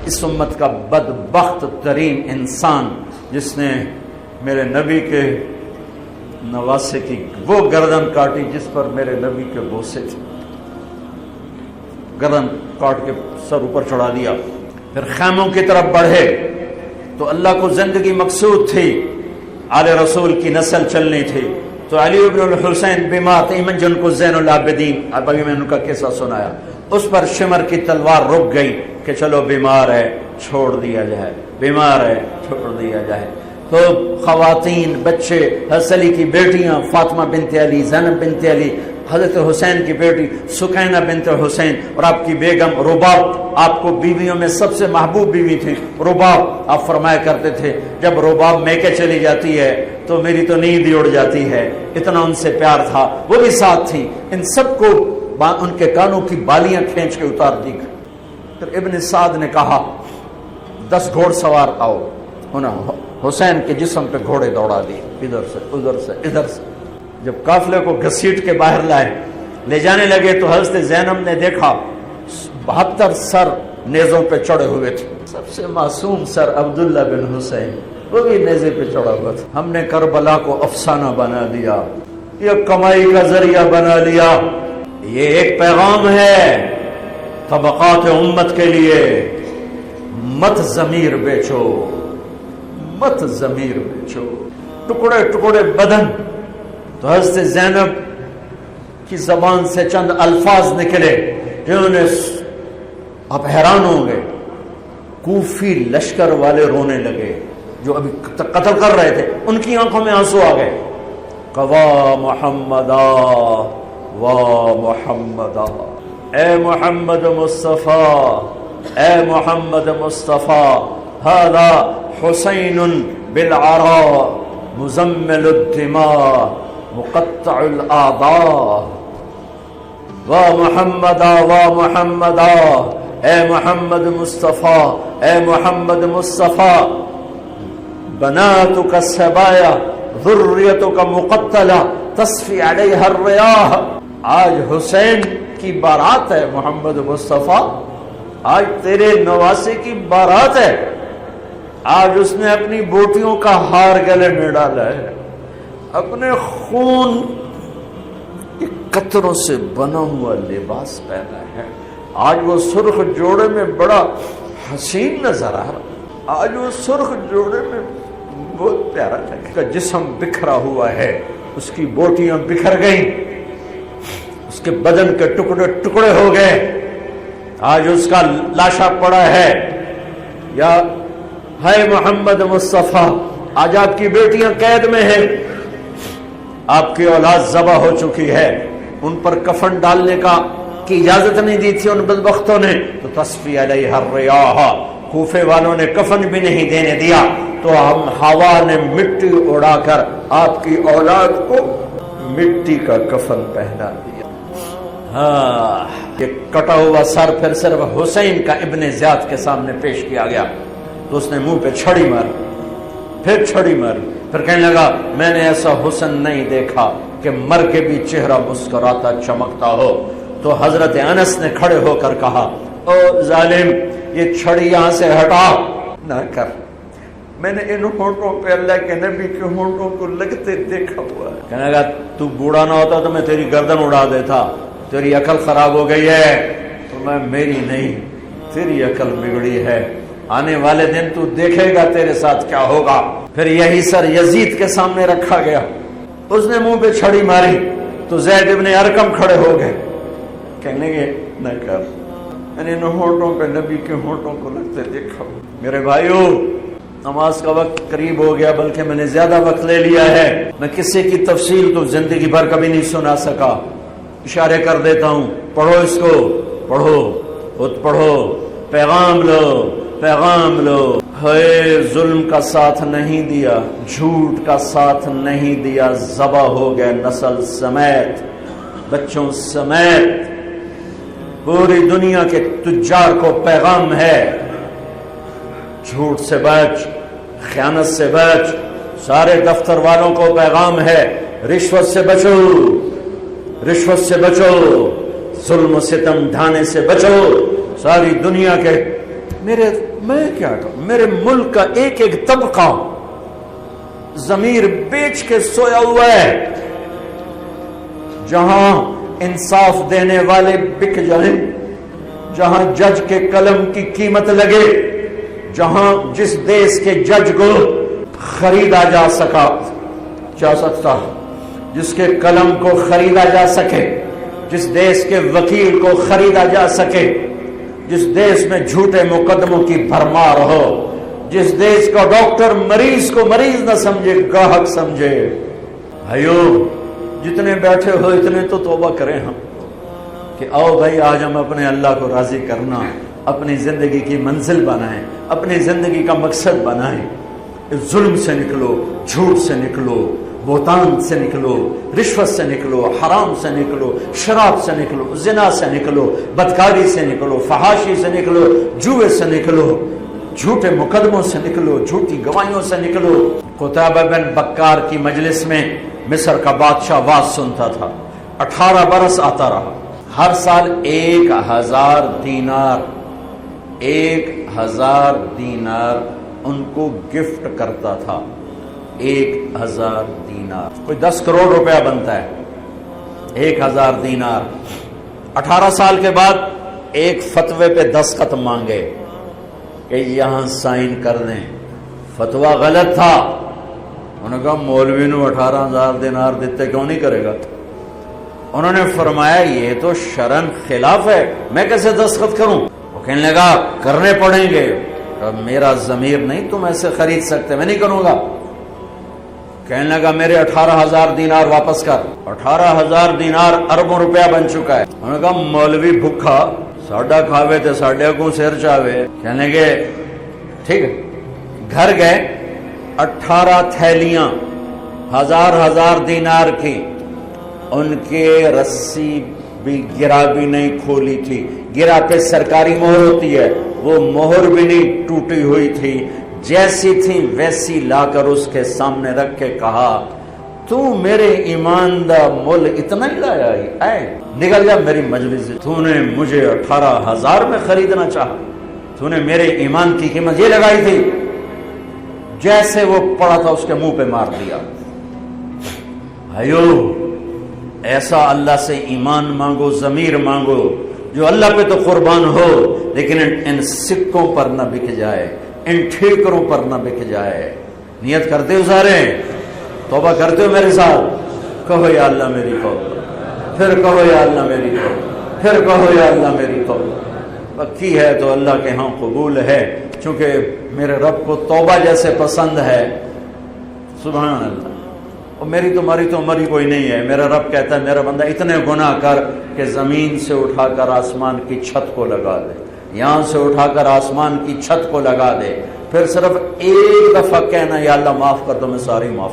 اس امت کا بدبخت ترین انسان جس نے میرے نبی کے نواسے کی وہ گردن کاٹی جس پر میرے نبی کے بوسے تھے، گردن کاٹ کے سر اوپر چڑھا دیا۔ پھر خیموں کی طرف بڑھے تو اللہ کو زندگی مقصود تھی، آل رسول کی نسل چلنی تھی، تو علی ابن الحسین بیمار تھے، ایمن جن کو زین العابدین، ابھی میں نے ان کا قصہ سنایا، اس پر شمر کی تلوار رک گئی کہ چلو بیمار ہے چھوڑ دیا جائے، بیمار ہے چھوڑ دیا جائے۔ تو خواتین، بچے، حضرت علی کی بیٹیاں فاطمہ بنت علی، زینب بنت علی، حضرت حسین کی بیٹی سکینہ بنت حسین اور آپ کی بیگم رباب، آپ کو بیویوں میں سب سے محبوب بیوی تھی رباب۔ آپ فرمایا کرتے تھے جب رباب میکے چلی جاتی ہے تو میری تو نیند ہی اڑ جاتی ہے، اتنا ان سے پیار تھا، وہ بھی ساتھ تھی۔ ان سب کو ان کے کانوں کی بالیاں کھینچ کے اتار دی۔ پھر ابن سعد نے کہا 10 گھوڑ سوار آؤ، انہوں حسین کے جسم پہ گھوڑے دوڑا دیے، ادھر سے ادھر سے ادھر سے۔ جب قافلے کو گھسیٹ کے باہر لائے، لے جانے لگے تو حضرت زینب نے دیکھا 72 سر نیزوں پہ چڑھے ہوئے تھے، سب سے معصوم سر عبداللہ بن حسین وہ بھی نیزے پہ چڑھا ہوا تھا۔ ہم نے کربلا کو افسانہ بنا دیا، یہ کمائی کا ذریعہ بنا لیا۔ یہ ایک پیغام ہے طبقات امت کے لیے، مت ضمیر بیچو، مت ضمیر بیچو، ٹکڑے ٹکڑے بدن۔ تو حضرت زینب کی زبان سے چند الفاظ نکلے جنہوں نے، آپ حیران ہوں گے، کوفی لشکر والے رونے لگے جو ابھی قتل کر رہے تھے، ان کی آنکھوں میں آنسو آ گئے۔ قوا محمدا وا محمدا، اے محمد مصطفیٰ، اے محمد مصطفیٰ، هذا حسین بالعراء مزمل الدماء مقطع الاعضاء، وا محمدا وا محمدا، اے محمد مصطفیٰ، اے محمد مصطفیٰ، بناتک السبایا ذریتک مقتلہ تصفی علیہا الریاح۔ آج حسین کی بارات ہے محمد مصطفیٰ، آج تیرے نواسے کی بارات ہے، آج اس نے اپنی بوٹیوں کا ہار گلے میں ڈالا ہے، اپنے خون کے قطروں سے بنا ہوا لباس پہنا ہے، آج وہ سرخ جوڑے میں بڑا حسین نظر آ رہا، آج وہ سرخ جوڑے میں بہت پیارا لگا۔ اس کا جسم بکھرا ہوا ہے، اس کی بوٹیاں بکھر گئیں، اس کے بدن کے ٹکڑے ٹکڑے ہو گئے، آج اس کا لاشا پڑا ہے۔ یا ہے محمد مصطفیٰ، آج آپ کی بیٹیاں قید میں ہیں، آپ کی اولاد ذبح ہو چکی ہے، ان پر کفن ڈالنے کی اجازت نہیں دی تھی ان بدبختوں نے، تو تصفی علیہ الریاح، کوفے والوں نے کفن بھی نہیں دینے دیا، تو ہم ہوا نے مٹی اڑا کر آپ کی اولاد کو مٹی کا کفن پہنا دیا۔ ہاں، یہ کٹا ہوا سر پھر صرف حسین کا ابن زیاد کے سامنے پیش کیا گیا، تو اس نے منہ پہ چھڑی ماری، پھر چھڑی ماری، پھر کہنے لگا میں نے ایسا حسن نہیں دیکھا کہ مر کے بھی چہرہ مسکراتا چمکتا ہو۔ تو حضرت انس نے کھڑے ہو کر کہا او ظالم، یہ چھڑی یہاں سے ہٹا نہ کر، میں نے ان ہونٹوں پہ اللہ کے نبی کے ہونٹوں کو لگتے دیکھا ہوا ہے۔ کہنے لگا تو بوڑھا نہ ہوتا تو میں تیری گردن اڑا دیتا، تیری عقل خراب ہو گئی ہے۔ تو میں میری نہیں، تیری عقل بگڑی ہے، آنے والے دن تو دیکھے گا تیرے ساتھ کیا ہوگا۔ پھر یہی سر یزید کے سامنے رکھا گیا، اس نے منہ پہ چھڑی ماری تو زید ابن ارقم کھڑے ہو گئے، کہنے لگے نہ کر، میں نے ان ہونٹوں پہ نبی کے ہونٹوں کو لگتے دیکھا۔ میرے بھائیو، نماز کا وقت قریب ہو گیا، بلکہ میں نے زیادہ وقت لے لیا ہے، میں قصے کی تفصیل تو زندگی بھر کبھی نہیں سنا سکا، اشارے کر دیتا ہوں، پڑھو اس کو، پڑھو خود پڑھو، پیغام لو، پیغام لو۔ ہے ظلم کا ساتھ نہیں دیا، جھوٹ کا ساتھ نہیں دیا، ذبح ہو گئے نسل سمیت، بچوں سمیت، پوری دنیا کے تجار کو پیغام ہے، جھوٹ سے بچ، خیانت سے بچ، سارے دفتر والوں کو پیغام ہے، رشوت سے بچو، رشوت سے بچو، ظلم و ستم ڈھانے سے بچو، ساری دنیا کے میں کیا کروں؟ میرے ملک کا ایک ایک طبقہ ضمیر بیچ کے سویا ہوا ہے. جہاں انصاف دینے والے بک جائیں، جہاں جج کے قلم کی قیمت لگے، جہاں جس دیش کے جج کو خریدا جا سکتا، جس کے قلم کو خریدا جا سکے، جس دیش کے وکیل کو خریدا جا سکے، جس دیش میں جھوٹے مقدموں کی بھرمار ہو، جس دیش کا ڈاکٹر مریض کو مریض نہ سمجھے، گاہک سمجھے. بھائیو، جتنے بیٹھے ہو اتنے تو توبہ کریں ہم کہ آؤ بھائی آج ہم اپنے اللہ کو راضی کرنا، اپنی زندگی کی منزل بنائیں، اپنی زندگی کا مقصد بنائیں. ظلم سے نکلو، جھوٹ سے نکلو، بہتان سے نکلو، رشوت سے نکلو، حرام سے نکلو، شراب سے نکلو، زنا سے نکلو، بدکاری سے نکلو، فحاشی سے نکلو، جوئے سے نکلو، جھوٹے مقدموں سے نکلو، جھوٹی گواہیوں سے نکلو. قتیبہ بن بکار کی مجلس میں مصر کا بادشاہ واز سنتا تھا. 18 برس آتا رہا. ہر سال 1000 دینار 1000 دینار ان کو گفٹ کرتا تھا. 1000 دینار کوئی 10 کروڑ روپیہ بنتا ہے. 1000 دینار. 18 سال کے بعد ایک فتوے پہ دستخط مانگے کہ یہاں سائن کر دیں. فتویٰ غلط تھا. انہوں نے کہا مولوی نے 18,000 دینار دیتے کیوں نہیں کرے گا؟ انہوں نے فرمایا یہ تو شرعن خلاف ہے، میں کیسے دستخط کروں؟ وہ کہنے لگا کرنے پڑیں گے. میرا ضمیر نہیں تم ایسے خرید سکتے، میں نہیں کروں گا. کہنے لگا میرے 18,000 دینار واپس کر. 18,000 دینار اربوں روپیہ بن چکا ہے. انہوں نے کہا مولوی بھوکا ساڈا کھاوے تے ساڈے کو سیر چاوے. کہنے لگے ٹھیک ہے. گھر گئے. 18 تھیلیاں 1000 دینار کی. ان کے رسی بھی گرا بھی نہیں کھولی تھی. گرا پہ سرکاری مہر ہوتی ہے، وہ مہر بھی نہیں ٹوٹی ہوئی تھی. جیسی تھی ویسی لا کر اس کے سامنے رکھ کے کہا تو میرے ایمان دا مول اتنا ہی لایا اے نکل جا میری مجلس سے. تو نے مجھے 18,000 میں خریدنا چاہا، تو نے میرے ایمان کی قیمت یہ لگائی تھی. جیسے وہ پڑا تھا اس کے منہ پہ مار دیا. بھائیو، ایسا اللہ سے ایمان مانگو، ضمیر مانگو جو اللہ پہ تو قربان ہو، لیکن ان سکوں پر نہ بک جائے، ان ٹھیکروں پر نہ بک جائے. نیت کرتے ہو سارے؟ توبہ کرتے ہو میرے ساتھ؟ کہو یا اللہ میری توبہ، پھر کہو یا اللہ میری توبہ، پھر کہو یا اللہ میری توبہ. پکی ہے تو اللہ کے ہاں قبول ہے، چونکہ میرے رب کو توبہ جیسے پسند ہے. سبحان اللہ. اور میری تمہاری تو عمر ہی کوئی نہیں ہے. میرا رب کہتا ہے میرا بندہ اتنے گناہ کر کہ زمین سے اٹھا کر آسمان کی چھت کو لگا دے، یہاں سے اٹھا کر آسمان کی چھت کو لگا دے، پھر صرف ایک دفعہ کہنا یا اللہ معاف کر دو، میں ساری معاف